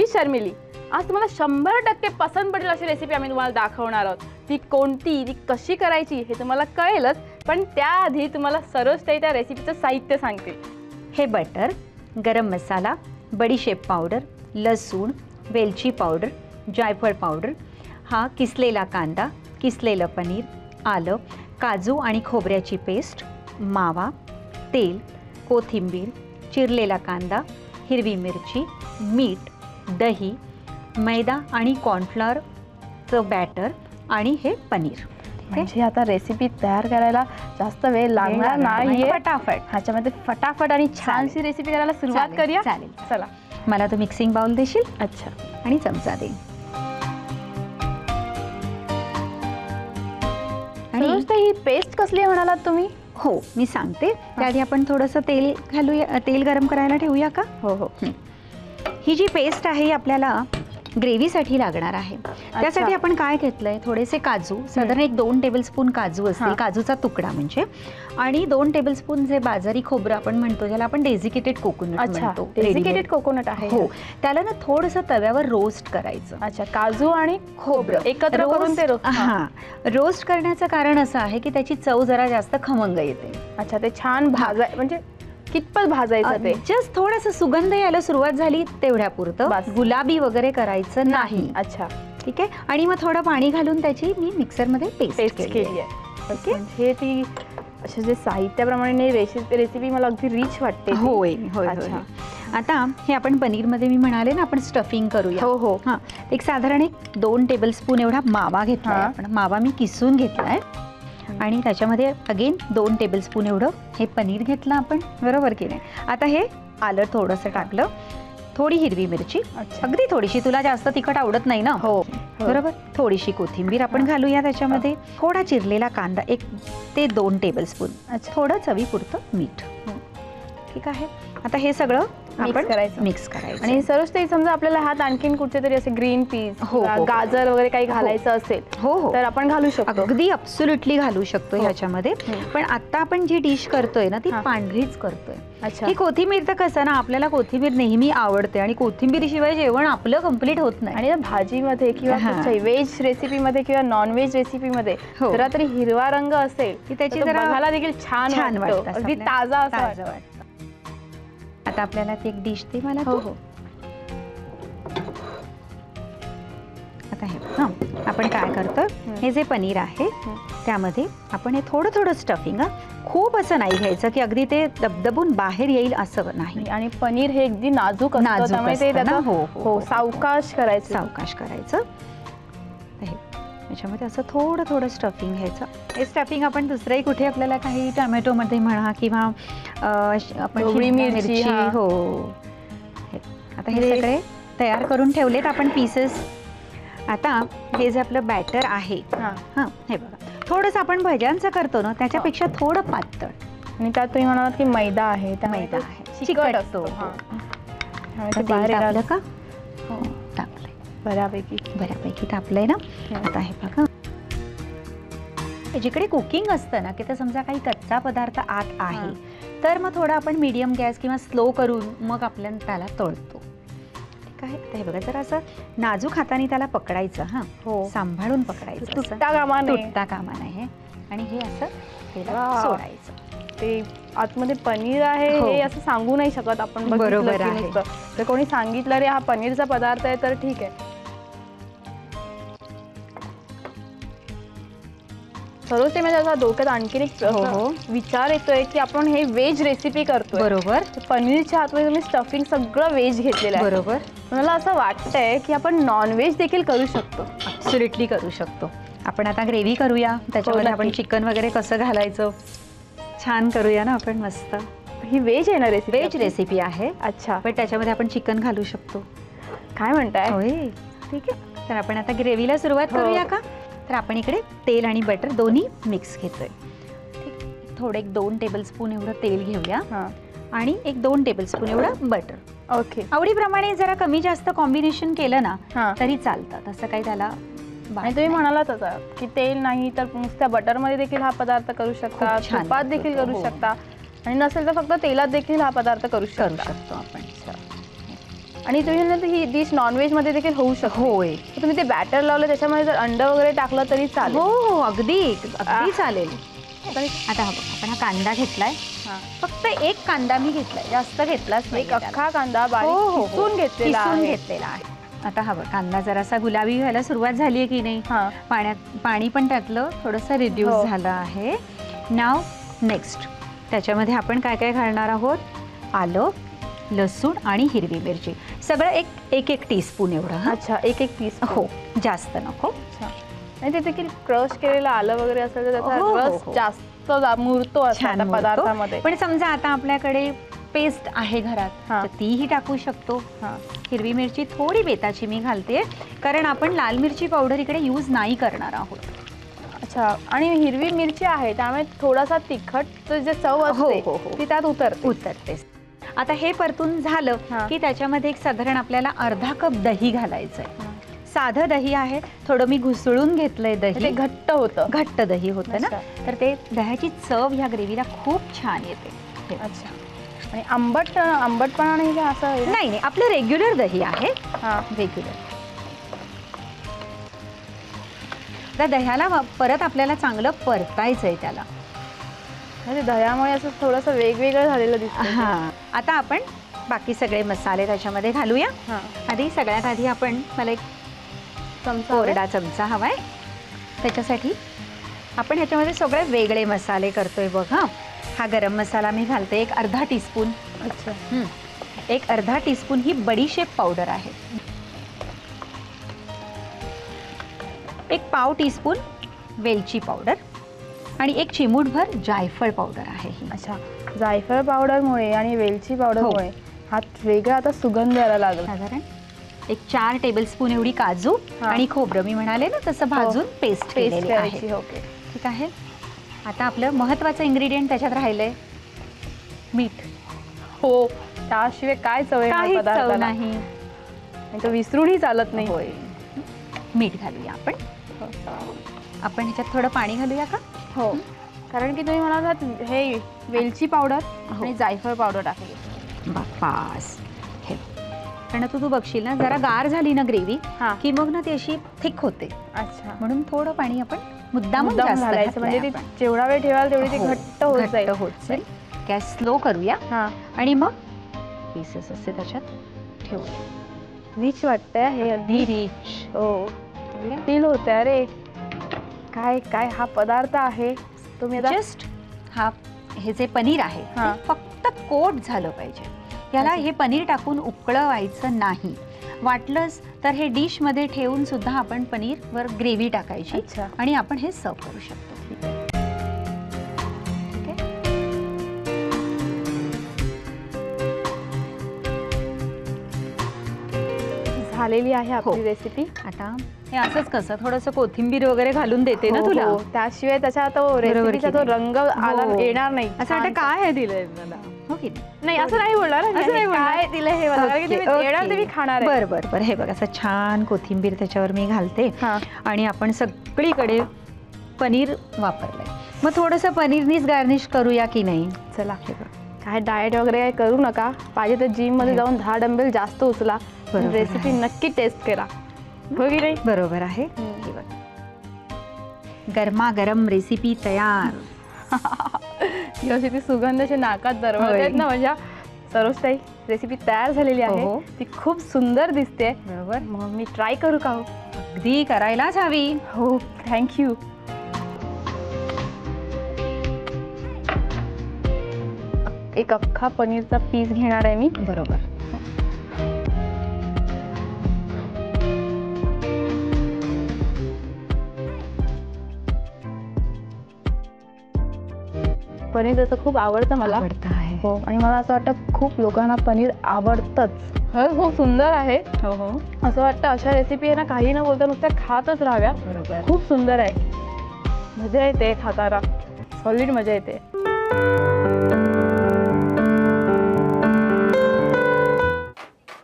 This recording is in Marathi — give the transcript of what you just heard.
मी शर्मिली. आज तुम्हाला 100% पसंत पडेल अशी रेसिपी आम्ही तुम्हाला दाखवणार आहोत. ती कोणती, ती कशी करायची हे तुम्हाला कळेलच, पण त्याआधी तुम्हाला सरोजताई त्या रेसिपीचं साहित्य सांगतील. हे बटर, गरम मसाला, बडीशेप पावडर, लसूण, वेलची पावडर, जायफळ पावडर, हा किसलेला कांदा, किसलेलं पनीर, आलं, काजू आणि खोबऱ्याची पेस्ट, मावा, तेल, कोथिंबीर, चिरलेला कांदा, हिरवी मिरची, मीठ, दही, मैदा आणि कॉर्नफ्लॉवरचं बॅटर आणि हे पनीर. म्हणजे आता रेसिपी तयार करायला जास्त वेळ लागणार नाही, फटाफट ह्याच्यामध्ये फटाफट आणि छानशी रेसिपी करायला सुरुवात करूया. चालेल. चला, मला तू मिक्सिंग बाउल देशील? अच्छा. आणि चमचा दे. आणि ही पेस्ट कसली म्हणालात तुम्ही? हो, मी सांगते. त्याआधी आपण थोडंसं तेल घालूया, तेल गरम करायला ठेवूया का? हो हो. ही जी पेस्ट आहे ही आपल्याला ग्रेव्हीसाठी लागणार आहे. त्यासाठी आपण काय घेतलंय, थोडेसे काजू, साधारण 1-2 टेबलस्पून काजू असतील, काजूचा तुकडा म्हणजे, आणि 2 टेबलस्पून जे बाजारी खोबरं आपण म्हणतो, ज्याला आपण डेझिकेटेड कोकोनट म्हणतो. डेझिकेटेड कोकोनट आहे. हो, त्याला ना थोडंसं तव्यावर रोस्ट करायचं. अच्छा, काजू आणि खोबरं एकत्र करून ते रोस्ट करण्याचं कारण असं आहे की त्याची चव जरा जास्त खमंग येते. अच्छा, ते छान भाजाय, म्हणजे कितपत भाजायचं ते? जस्ट थोडंसं सुगंध यायला सुरुवात झाली तेवढ्यापुरतं, गुलाबी वगैरे करायचं नाही. अच्छा, ठीक आहे. आणि मग थोडं पाणी घालून त्याची मी मिक्सरमध्ये पेस्ट केली आहे. ओके. हे ती अशा जे साहित्याप्रमाणे रेसिपी मला अगदी रिच वाटते. होय होय. आता हे आपण पनीरमध्ये मी म्हणाले ना आपण स्टफिंग करूया. हो हो. हां, एक साधारण 2 टेबलस्पून एवढा मावा घेतला आपण. मावा मी किसून घेतलाय आणि त्याच्यामध्ये अगेन 2 टेबलस्पून एवढं हे पनीर घेतलं आपण, बरोबर की नाही. आता हे आलं थोडंसं टाकलं, थोडी हिरवी मिरची, अगदी थोडीशी, तुला जास्त तिखट आवडत नाही ना. हो बरोबर. थोडीशी कोथिंबीर आपण घालूया त्याच्यामध्ये. थोडा चिरलेला कांदा 1 ते 2 टेबलस्पून, थोडं चवीपुरतं मीठ. ठीक आहे. आता हे सगळं मिक्स करायचं. आणि सरोजताई, समजा आपल्याला ह्यात आणखीन कुठचे तरी असे ग्रीन पीस, गाजर वगैरे काही घालायचं असेल तर आपण घालू शकतो. अगदी अब्सोल्युटली घालू शकतो ह्याच्यामध्ये. पण आता आपण जी डिश करतोय ना ती पांढरीच करतोय. अच्छा. ही कोथिंबीर तर कसं ना, आपल्याला कोथिंबीर नेहमी आवडते आणि कोथिंबीरीशिवाय जेवण आपलं कम्प्लीट होत नाही. आणि भाजीमध्ये किंवा व्हेज रेसिपीमध्ये किंवा नॉन व्हेज रेसिपीमध्ये जरा तरी हिरवा रंग असेल की त्याची जरा बघायला देखील छान वाटतं, अगदी ताजा असं वाटतं. आता आपल्याला ती एक डिश दे मला. हो हो. आता हे आपण काय करतो, हे जे पनीर आहे त्यामध्ये आपण हे थोडं थोडं स्टफिंग, खूप असं नाही घ्यायचं की अगदी ते दबदबून बाहेर येईल असं नाही. आणि पनीर हे अगदी नाजूक असतं, त्यामुळे ते त्याचा सावकाश करायचं. याच्यामध्ये असं थोडं थोडं स्टफिंग घ्यायचं. हे स्टफिंग आपण दुसरंही कुठे आपल्याला काही टोमॅटोमध्ये म्हणा किंवा आपण मिरची. हो. आता हे सगळे तयार करून ठेवलेत आपण पीसेस. आता हे जे आपलं बॅटर आहे, हे बघा, थोडंसं आपण भज्यांचं करतो ना त्याच्यापेक्षा थोडं पातळ. आणि त्यात तुम्ही म्हणालात की मैदा आहे, मैदा आहे, चिकट असतो. टाकलं का? हो, टाकलंय. बऱ्यापैकी टाकलंय ना. आता हे बघा, जिकडे कुकिंग असतं ना की तर समजा काही कच्चा पदार्थ आत आहे तर मग थोडा आपण मीडियम गॅस किंवा स्लो करून मग आपल्याला त्याला तळतो. ठीक आहे. हे बघा, जरा असं नाजूक हाताने त्याला पकडायचं. सांभाळून पकडायचं, तुटता कामा नये. आणि हे असं सोडायचं. ते आतमध्ये पनीर आहे हे असं सांगू नाही शकत आपण. बरोबर आहे. तर कोणी सांगितलं रे हा पनीरचा पदार्थ आहे तर ठीक आहे. सर्वच ते म्हणजे डोक्यात आणखीन एक विचार येतोय की आपण हे व्हेज रेसिपी करतोय, बरोबर. पनीरच्या आतमध्ये तुम्ही स्टफिंग सगळं व्हेज घेतलेलं आहे, बरोबर. मला असं वाटतंय की आपण नॉन व्हेज देखील करू शकतो. ॲब्सोल्युटली करू शकतो. आपण आता ग्रेव्ही करूया, त्याच्यामध्ये आपण चिकन वगैरे कसं घालायचं छान करूया ना आपण मस्त. ही व्हेज आहे ना रेसिपी? व्हेज रेसिपी आहे. अच्छा. पण त्याच्यामध्ये आपण चिकन घालू शकतो. काय म्हणताय? होय. ठीक आहे. तर आपण आता ग्रेव्हीला सुरुवात करूया का? तर आपण इकडे तेल आणि बटर दोन्ही मिक्स घेतोय. थोडं 1-2 टेबलस्पून एवढं तेल घेऊया आणि 1-2 टेबलस्पून एवढं बटर. ओके. आवडीप्रमाणे जरा कमी जास्त कॉम्बिनेशन केलं ना तरी चालतं, तसं काही त्याला. आणि तुम्ही म्हणालात आता की तेल नाही तर नुसत्या बटरमध्ये देखील हा पदार्थ करू शकता, तुपात देखील करू शकता, आणि नसेल तर फक्त तेलात देखील हा पदार्थ करू शकतो आपण. आणि तुम्ही म्हणलं ही डिश नॉनव्हेज मध्ये देखील होऊ शकते. होय. तुम्ही ते बॅटर लावलं त्याच्यामध्ये जर अंड वगैरे टाकलं तरी चालेल. हो अगदी अगदी चालेल. आता आपण हा कांदा घेतलाय. फक्त एक कांदा मी घेतलाय, जास्त घेतलाच नाही. एक अख्खा कांदा बारीक किसून घेतलेला आहे. आता हा कांदा जरासा गुलाबी व्हायला सुरुवात झाली आहे की नाही. पाणी पण त्यातलं थोडंसं रिड्यूस झालं आहे. नाव नेक्स्ट त्याच्यामध्ये आपण काय काय घालणार आहोत. आलं, लसूण आणि हिरवी मिरची सगळं एक टीस्पून एवढं. अच्छा, एक टीस्पून. हो, जास्त नको. आणि ते देखील क्रश केलेलं आलं वगैरे असेल तर त्याचा रस जास्त मुरतो अशा पदार्थामध्ये. पण समजा आता आपल्याकडे पेस्ट आहे घरात तर तीही टाकू शकतो. हिरवी मिरची थोडी बेताची मी घालते कारण आपण लाल मिरची पावडर इकडे यूज नाही करणार आहोत. अच्छा, आणि हिरवी मिरची आहे त्यामुळे थोडासा तिखट जे चव असते ती त्यात उतरते. आता हे परतून झालं की त्याच्यामध्ये एक साधारण आपल्याला अर्धा कप दही घालायचंय. साधं दही आहे, थोडं मी घुसळून घेतलंय दही. घट्ट दही होतं ना, तर ते दह्याची चव ह्या ग्रेव्हीला खूप छान येते. अच्छा, आणि आंबटपणा नाही का असं? नाही, आपलं रेग्युलर दही आहे. रेग्युलर. त्या दह्याला परत आपल्याला चांगलं परतायचंय त्याला. दह्यामुळे असं थोडंसं वेगवेगळं झालेलं दिसतं. आता आपण बाकी सगळे मसाले त्याच्यामध्ये घालूया. सगळ्यात आधी मला एक कोरडा चमचा हवाय. त्याच्यासाठी आपण ह्याच्यामध्ये सगळे वेगळे मसाले करतोय बघ. हा गरम मसाला मी घालते एक अर्धा टीस्पून. अच्छा, एक अर्धा टीस्पून ही बडीशेप पावडर आहे. एक पाव टीस्पून वेलची पावडर आणि एक चिमूटभर जायफळ पावडर आहे ही. अच्छा, जायफळ पावडरमुळे आणि वेलची पावडरमुळे हा वेगळा आता सुगंध यायला लागला. साधारण एक 4 टेबलस्पून एवढी काजू आणि खोबरं मी म्हणाले ना तसं भाजून पेस्ट केलेली आहे. ठीक आहे. आता आपलं महत्त्वाचं इन्ग्रेडियंट त्याच्यात राहिलंय मीठ. हो, त्याशिवाय काय चव नाही, तो विसरूनही चालत नाही. होय, मीठ घालूया आपण. आपण ह्याच्यात थोडं पाणी घालूया का? हो, कारण की तुम्ही म्हणालात हे वेलची पावडर आणि जायफळ पावडर टाकली. बास, हे कारण तू बघशील ना जरा गार झाली ना ग्रेव्ही की मग ना ती अशी थिक होते. अच्छा, म्हणून थोडं पाणी आपण मुद्दाम घालायचं म्हणजे जेवढा वेळ ठेवाल तेवढी ती घट्ट होत जाईल. गॅस स्लो करूया आणि मग पीसेस असे त्याच्यात ठेवूया. रिच वाटतंय हे, अगदी रिच. हो, फील होतंय. अरे काय काय हा पदार्थ आहे. तुम्ही जस्ट हे जे पनीर आहे फक्त कोट झालं पाहिजे. याला हे पनीर टाकून उकळवायचं नाही. वाटलंच तर हे डिश मध्ये ठेवून सुद्धा आपण पनीर वर ग्रेव्ही टाकायची आणि आपण हे सर्व करू शकतो. झालेली आहे आपली रेसिपी. आता हे असंच कसं थोडंसं कोथिंबीर वगैरे घालून देते ना तुला. त्याशिवाय त्याचा रेसिपीचा तो रंग येणार नाही. असं वाटतं काय दिलंय मला. हो की नाही, असं नाही बोलणार. काय दिलंय हे मला तुम्ही खाणार. बरं. हे बघ असं छान कोथिंबीर त्याच्यावर मी घालते आणि आपण सगळीकडे पनीर वापरलंय. मग थोडंसं पनीरनीच गार्निश करूया की नाही. चला, हे बघ काय डाएट वगैरे करू नका. पाहिजे तर जिम मध्ये जाऊन 10 डंबेल जास्त उचला. रेसिपी नक्की टेस्ट करा. हो की नाही? बरोबर आहे. गरमागरम रेसिपी तयार. ती सुगंधाच्या नाकात दरवळत ना माझ्या. सरोजताई, रेसिपी तयार झालेली आहे. ती खूप सुंदर दिसते. बरोबर. मग मी ट्राय करू का? अगदी करायलाच हवी. हो, थँक्यू. एक अख्खा पनीरचा पीस घेणार आहे मी. बरोबर. पनीर तसं खूप आवडतं मला. आहे. हो, आणि मला असं वाटतं खूप लोकांना पनीर आवडतंच. खूप सुंदर आहे. हो, असं वाटतं अशा रेसिपी आहे ना काही न बोलता नुसत्या खातच राहाव्या. बरोबर. खूप सुंदर आहे. मजा येते खाताना. सॉलिड मजा येते.